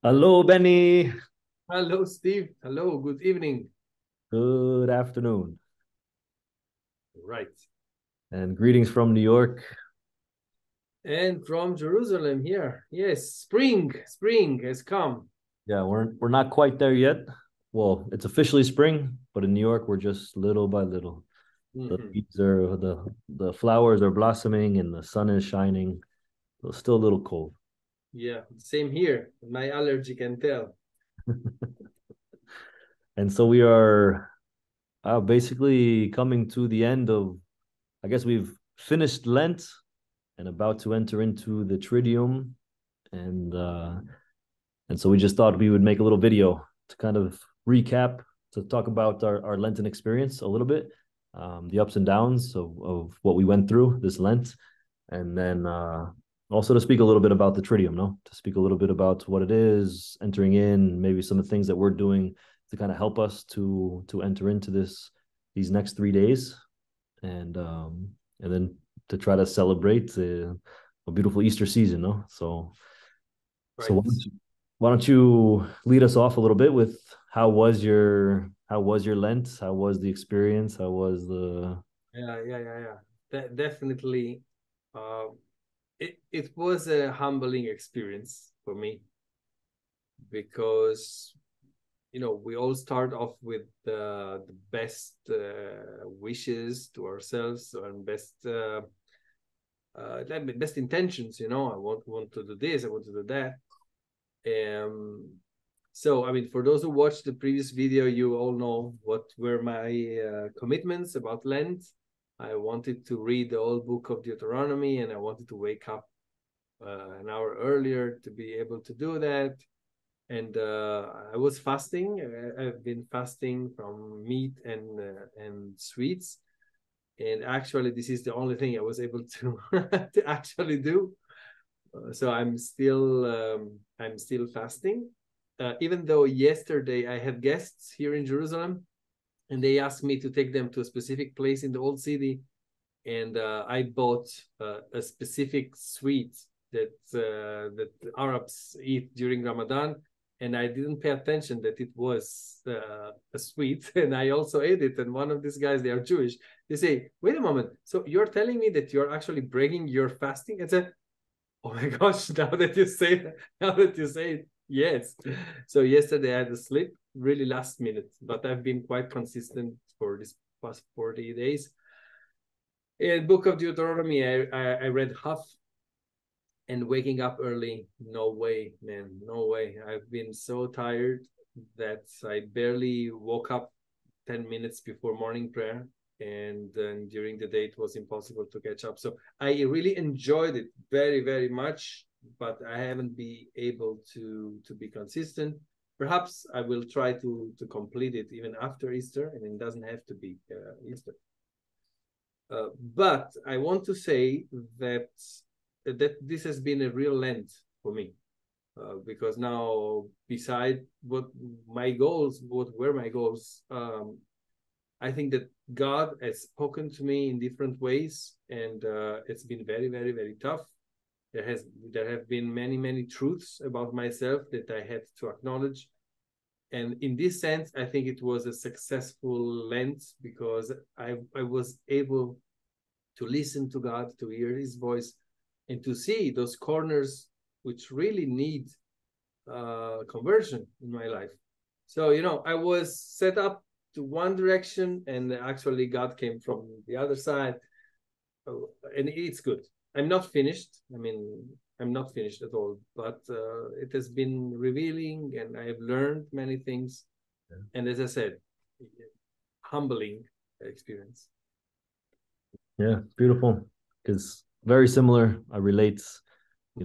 Hello, Benny. Hello, Steve. Hello, good evening. Good afternoon. Right. And greetings from New York. And from Jerusalem here. Yes, spring has come. Yeah, we're not quite there yet. Well, it's officially spring, but in New York, we're just little by little. The Mhm. leaves are the flowers are blossoming and the sun is shining. So it's still a little cold. Yeah, same here. My allergy can tell. And so we are basically coming to the end of, I guess we've finished Lent and about to enter into the Triduum. And And so we just thought we would make a little video to kind of recap, to talk about our Lenten experience a little bit, the ups and downs of what we went through this Lent, and then also to speak a little bit about the Triduum, no? To speak a little bit about what it is, entering in, maybe some of the things that we're doing to kind of help us to enter into these next 3 days, and then to try to celebrate a beautiful Easter season, no? So Right. why don't you lead us off a little bit with how was your Lent? How was the experience? How was the Yeah. Definitely. Uh, it was a humbling experience for me because we all start off with the best wishes to ourselves and best intentions. I want to do this, I want to do that. So, I mean, for those who watched the previous video, you all know what were my commitments about Lent. I wanted to read the whole book of Deuteronomy, and I wanted to wake up an hour earlier to be able to do that. And I was fasting. I've been fasting from meat and sweets. And actually, this is the only thing I was able to to actually do. So I'm still fasting. Even though yesterday I had guests here in Jerusalem, and they asked me to take them to a specific place in the old city, and I bought a specific sweet that Arabs eat during Ramadan, and I didn't pay attention that it was a sweet, and I also ate it. And one of these guys, they are Jewish. They say, "Wait a moment. So you're telling me that you're actually breaking your fasting?" I said, "Oh my gosh, now that you say it, yes." So yesterday I had to sleep really last minute, but I've been quite consistent for this past 40 days. In Book of Deuteronomy, I read half, and waking up early, no way, man, no way. I've been so tired that I barely woke up 10 minutes before morning prayer. And then during the day, it was impossible to catch up. So I really enjoyed it very, very much, but I haven't been able to be consistent. Perhaps I will try to complete it even after Easter, and it doesn't have to be Easter. But I want to say that this has been a real Lent for me, because now, beside what were my goals, I think that God has spoken to me in different ways, and it's been very, very, very tough. There have been many, many truths about myself that I had to acknowledge, and in this sense, I think it was a successful Lent because I was able to listen to God, to hear His voice, and to see those corners which really need conversion in my life. So, I was set up to one direction, and actually, God came from the other side. And it's good. I'm not finished. I mean, I'm not finished at all, but it has been revealing, and I have learned many things. And as I said, humbling experience. yeah, beautiful. Because very similar. I relate.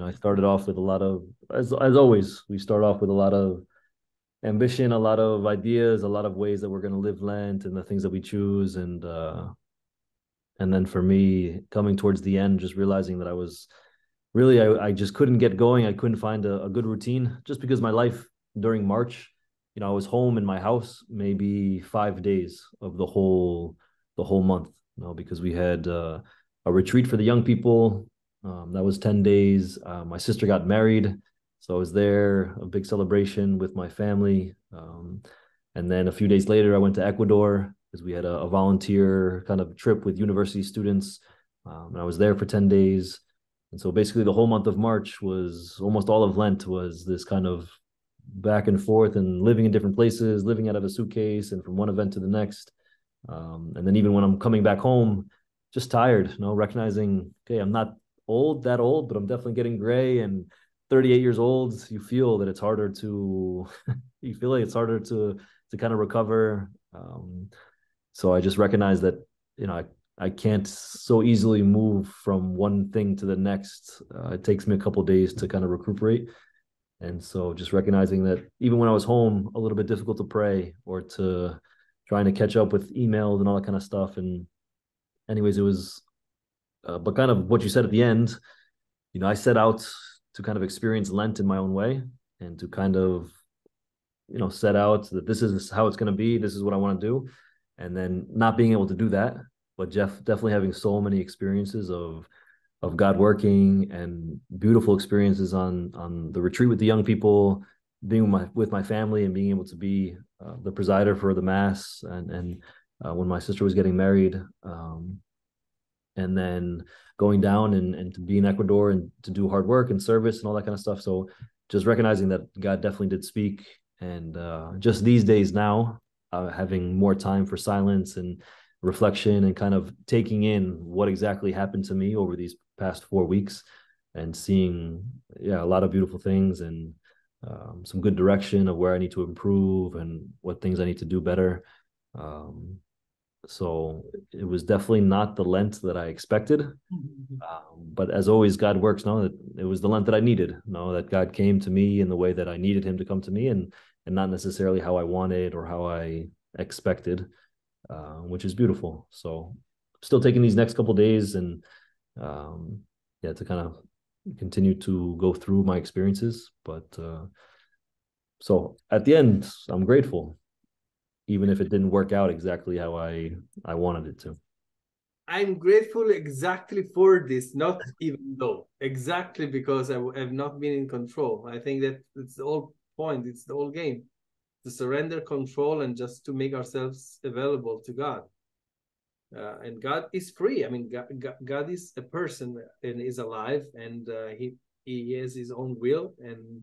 I started off with a lot of as always, we start off with a lot of ambition, a lot of ideas, a lot of ways that we're gonna live Lent and the things that we choose. And then for me, coming towards the end, just realizing that I was really I just couldn't get going. I couldn't find a good routine just because my life during March, I was home in my house maybe 5 days of the whole month, because we had a retreat for the young people. That was 10 days. My sister got married, So I was there, a big celebration with my family. And then a few days later, I went to Ecuador because we had a volunteer kind of trip with university students. And I was there for 10 days. And so basically, the whole month of March was almost all of Lent was this kind of back and forth and living in different places, living out of a suitcase and from one event to the next. And then even when I'm coming back home, just tired, recognizing, okay, I'm not that old, but I'm definitely getting gray. And 38 years old, you feel that it's harder to, you feel like it's harder to kind of recover. So I just recognize that, I can't so easily move from one thing to the next. It takes me a couple of days to kind of recuperate. And so just recognizing that even when I was home, a little bit difficult to pray or to trying to catch up with emails and all that kind of stuff. And anyways, it was, but kind of what you said at the end, I set out to kind of experience Lent in my own way and to kind of, set out that this is how it's going to be. This is what I want to do. And then not being able to do that, but definitely having so many experiences of God working and beautiful experiences on the retreat with the young people, being with my family and being able to be the presider for the mass and when my sister was getting married, and then going down and to be in Ecuador and to do hard work and service and all that kind of stuff. So just recognizing that God definitely did speak, and just these days now, having more time for silence and reflection and kind of taking in what exactly happened to me over these past 4 weeks and seeing, yeah, a lot of beautiful things and some good direction of where I need to improve and what things I need to do better. Um, so it was definitely not the Lent that I expected. But as always, God works. No, that it was the Lent that I needed. No, that God came to me in the way that I needed Him to come to me, and not necessarily how I wanted or how I expected, which is beautiful. So, still taking these next couple of days and yeah, to kind of continue to go through my experiences. But so at the end, I'm grateful, even if it didn't work out exactly how I wanted it to. I'm grateful exactly for this, not even though, exactly because have not been in control. I think that it's the whole point, it's the whole game to surrender control and just to make ourselves available to God. And God is free. I mean, God is a person and is alive, and he has his own will. And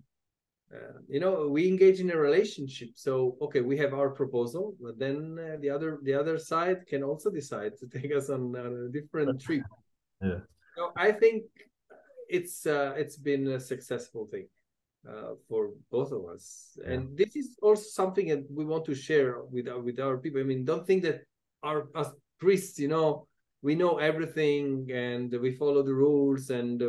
we engage in a relationship. So okay, we have our proposal, but then the other side can also decide to take us on a different trip. Yeah. So I think it's been a successful thing for both of us, Yeah. and this is also something that we want to share with our people. I mean, don't think that our as priests, we know everything and we follow the rules, and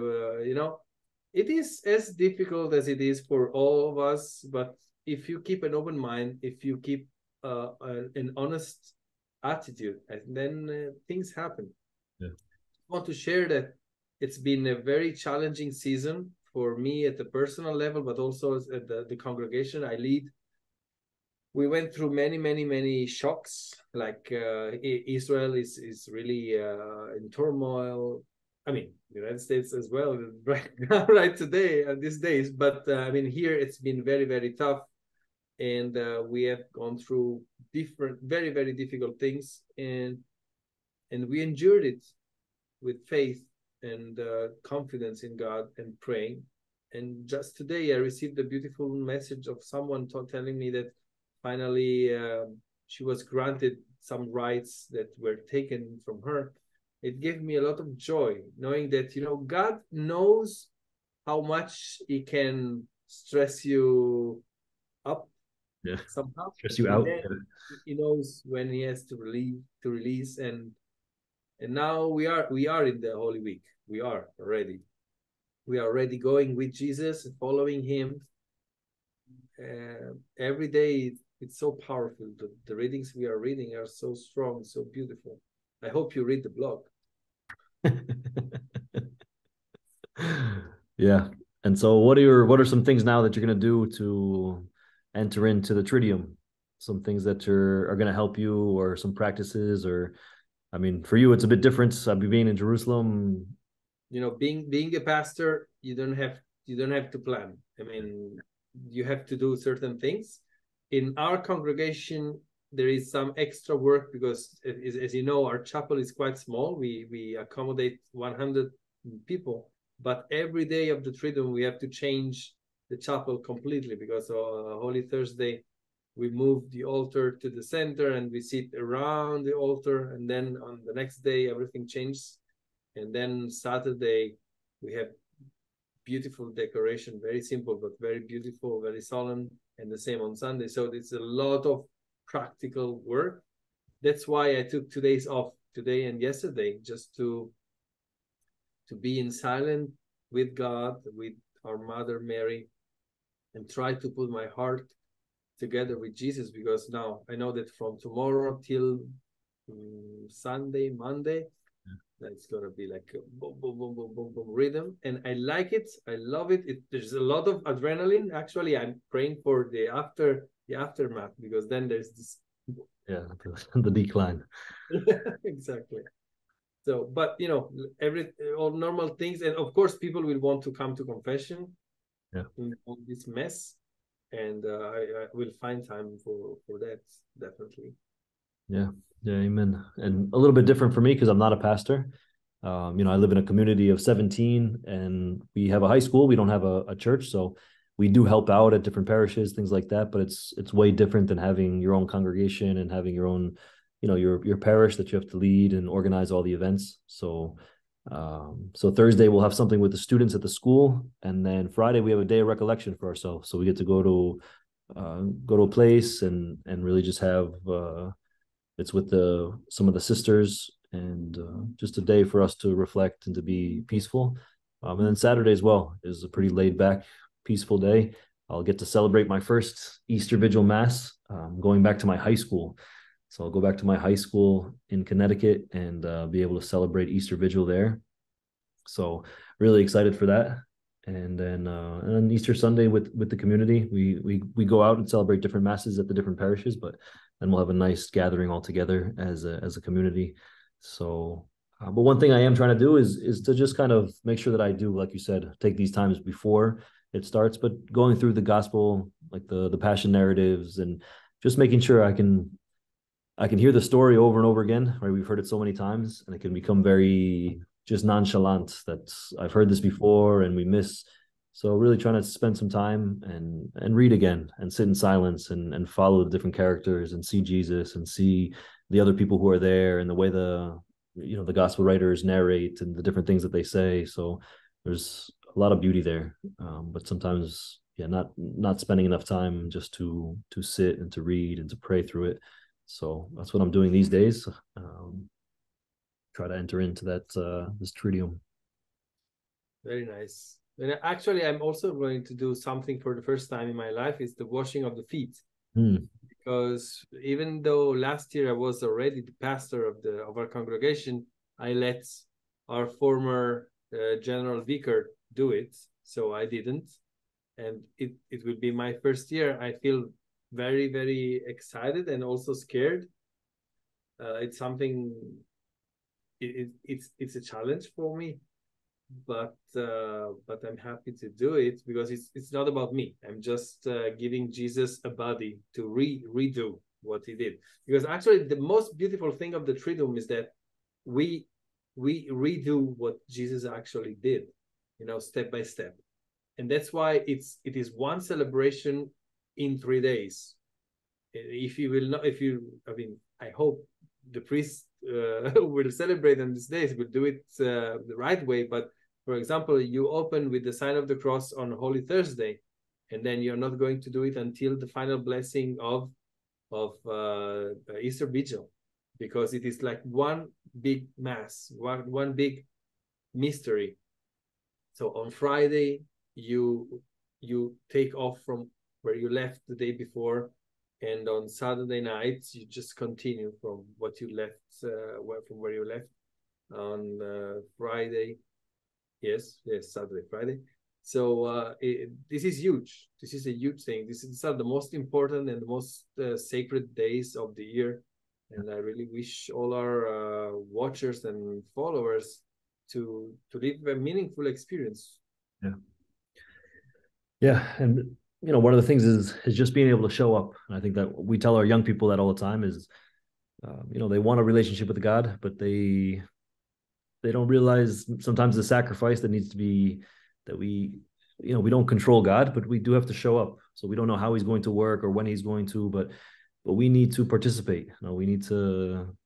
it is as difficult as it is for all of us. But if you keep an open mind, if you keep an honest attitude, then things happen. Yeah. I want to share that it's been a very challenging season for me at the personal level, but also at the congregation I lead. We went through many, many, many shocks. Like Israel is really in turmoil. I mean, the United States as well, right now, right today, these days. But I mean, here it's been very, very tough, and we have gone through different, very, very difficult things, and we endured it with faith and confidence in God and praying. And just today, I received a beautiful message of someone telling me that finally she was granted some rights that were taken from her. It gave me a lot of joy knowing that God knows how much He can stress you up Yeah. somehow, Stress you and out. then He knows when He has to release. And now we are in the Holy Week. We are already. We are already going with Jesus, following Him. Every day, it's so powerful. The readings we are reading are so strong, so beautiful. I hope you read the blog. Yeah. And so what are some things now that you're gonna do to enter into the Triduum? Some things that are gonna help you, or some practices, or I mean, for you it's a bit different. I've been being in Jerusalem. Being a pastor, you don't have to plan. I mean, you have to do certain things. In our congregation, there is some extra work because, as you know, our chapel is quite small. We accommodate 100 people, but every day of the Triduum, we have to change the chapel completely because Holy Thursday, we move the altar to the center and we sit around the altar. And then on the next day, everything changes. And then Saturday, we have beautiful decoration, very simple, but very beautiful, very solemn. And the same on Sunday. So it's a lot of practical work. That's why I took 2 days off, today and yesterday, just to be in silence with God, with our Mother Mary, and try to put my heart together with Jesus, because now I know that from tomorrow till Sunday, Monday, that's gonna be like a boom, boom, boom, boom, boom, boom rhythm, and I like it. I love it. There's a lot of adrenaline. Actually, I'm praying for the aftermath, because then there's this. Yeah, the decline. Exactly. So, but all normal things, and of course, people will want to come to confession Yeah. in all this mess, and I will find time for that, definitely. Yeah. Yeah. Amen. And a little bit different for me because I'm not a pastor. I live in a community of 17 and we have a high school. We don't have a church. So we do help out at different parishes, things like that. But it's way different than having your own congregation and having your own, your parish that you have to lead and organize all the events. So Thursday we'll have something with the students at the school, and then Friday we have a day of recollection for ourselves. So we get to go to a place and really just have it's with some of the sisters, and just a day for us to reflect and to be peaceful. And then Saturday as well is a pretty laid back, peaceful day. I'll get to celebrate my first Easter Vigil Mass, going back to my high school. So I'll go back to my high school in Connecticut and be able to celebrate Easter Vigil there. So really excited for that. And then Easter Sunday with the community, we go out and celebrate different masses at the different parishes, but then we'll have a nice gathering all together as a community. So, but one thing I am trying to do is to just kind of make sure that I do, like you said, take these times before it starts, but going through the gospel, like the passion narratives, and just making sure I can hear the story over and over again, right? We've heard it so many times, and it can become very just nonchalant that I've heard this before and we miss. So really trying to spend some time and read again and sit in silence and follow the different characters and see Jesus and see the other people who are there and the way the gospel writers narrate and the different things that they say. So there's a lot of beauty there, but sometimes yeah, not spending enough time just to sit and to read and to pray through it. So that's what I'm doing these days. Try to enter into that this Triduum. Very nice. And actually, I'm also going to do something for the first time in my life. Is the washing of the feet. Because even though last year I was already the pastor of our congregation, I let our former general vicar do it, so I didn't, and it will be my first year. I feel very, very excited and also scared. It's something. It's a challenge for me, but I'm happy to do it because it's not about me. I'm just giving Jesus a body to redo what he did. Because actually, the most beautiful thing of the Triduum is that we redo what Jesus actually did, step by step, and that's why it is one celebration in 3 days. If you will not, I mean, I hope the priest will celebrate on these days, will do it the right way. But for example, you open with the sign of the cross on Holy Thursday, and then you're not going to do it until the final blessing of Easter Vigil, because it is like one big mass, one big mystery. So on Friday, you take off from where you left the day before, and on Saturday nights you just continue from what you left, from where you left on Friday. Yes, Saturday, Friday. So this is huge. This is a huge thing. These are the most important and the most sacred days of the year, and I really wish all our watchers and followers to live a meaningful experience. Yeah. Yeah, and one of the things is just being able to show up. And I think that we tell our young people that all the time is, they want a relationship with God, but they don't realize sometimes the sacrifice that needs to be that we don't control God, but we do have to show up. So we don't know how he's going to work or when he's going to, but we need to participate. We need to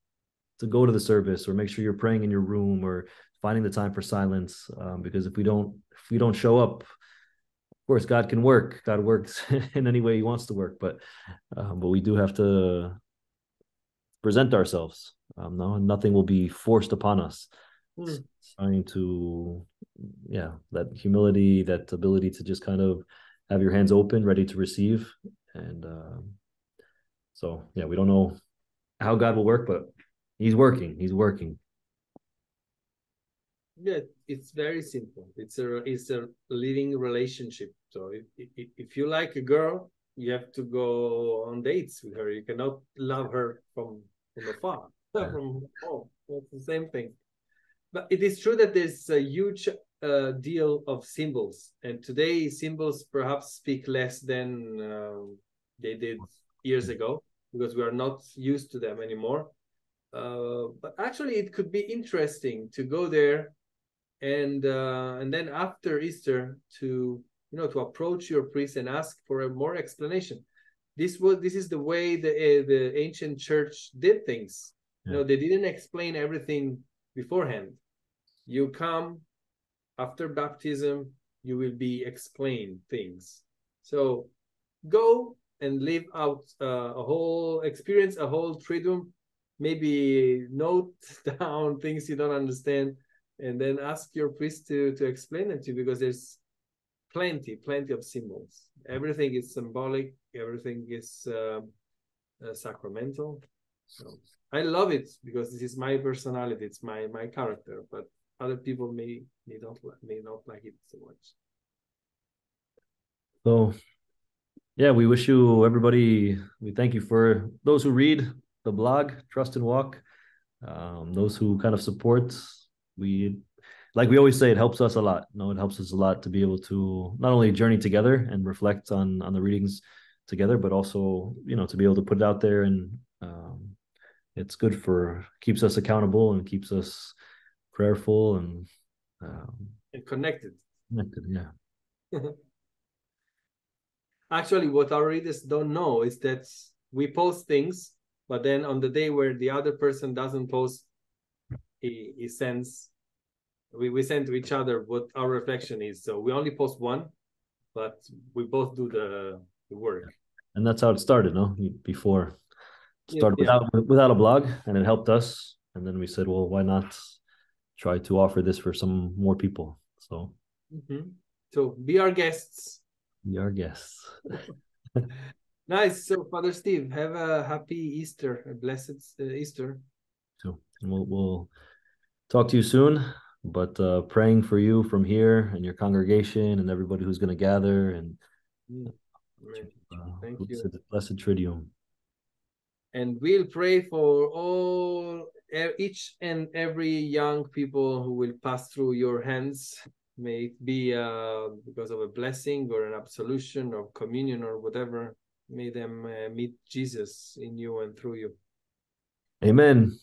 go to the service or make sure you're praying in your room or finding the time for silence. Because if we don't show up, of course, God can work. God works in any way He wants to work, but we do have to present ourselves. No, nothing will be forced upon us. It's Hmm. trying to, yeah, that humility, that ability to just kind of have your hands open, ready to receive, and so yeah, we don't know how God will work, but He's working. He's working. Yeah, it's very simple. It's a living relationship. So if you like a girl, you have to go on dates with her. You cannot love her from afar, Yeah. from home. That's the same thing. But it is true that there's a huge deal of symbols, and today symbols perhaps speak less than they did years ago because we are not used to them anymore. But actually, it could be interesting to go there and then after Easter to approach your priest and ask for a more explanation. This is the way the ancient church did things. Yeah. They didn't explain everything beforehand. You come after baptism, you will be explained things. So go and live out a whole experience, a whole Triduum. Maybe note down things you don't understand, and then ask your priest to explain it to you because there's plenty of symbols. Everything is symbolic. Everything is sacramental. So I love it because this is my personality. It's my character. But other people may not like it so much. So yeah, we wish you everybody. We thank you for those who read the blog, Trust and Walk. Those who kind of support. We like we always say, it helps us a lot. It helps us a lot to be able to not only journey together and reflect on the readings together, but also to be able to put it out there, and it's good for keeps us accountable and keeps us prayerful and And connected. connected. Yeah. Actually, what our readers don't know is that we post things, but then on the day where the other person doesn't post, he sends. We send to each other what our reflection is. So we only post one, but we both do the work. And that's how it started. No, before Yeah, started yeah. without a blog, and it helped us. And then we said, well, why not try to offer this for some more people? So Mm-hmm. So be our guests. be our guests. Nice. So Father Steve, have a happy Easter, a blessed Easter. So we'll talk to you soon. But praying for you from here and your congregation and everybody who's going to gather and Mm. Thank you. blessed Triduum. And we'll pray for each and every young people who will pass through your hands. May it be because of a blessing or an absolution or communion or whatever. May them meet Jesus in you and through you. Amen.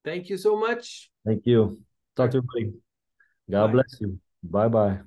Thank you so much. Thank you. Talk to everybody. God Bye. bless you. Bye bye.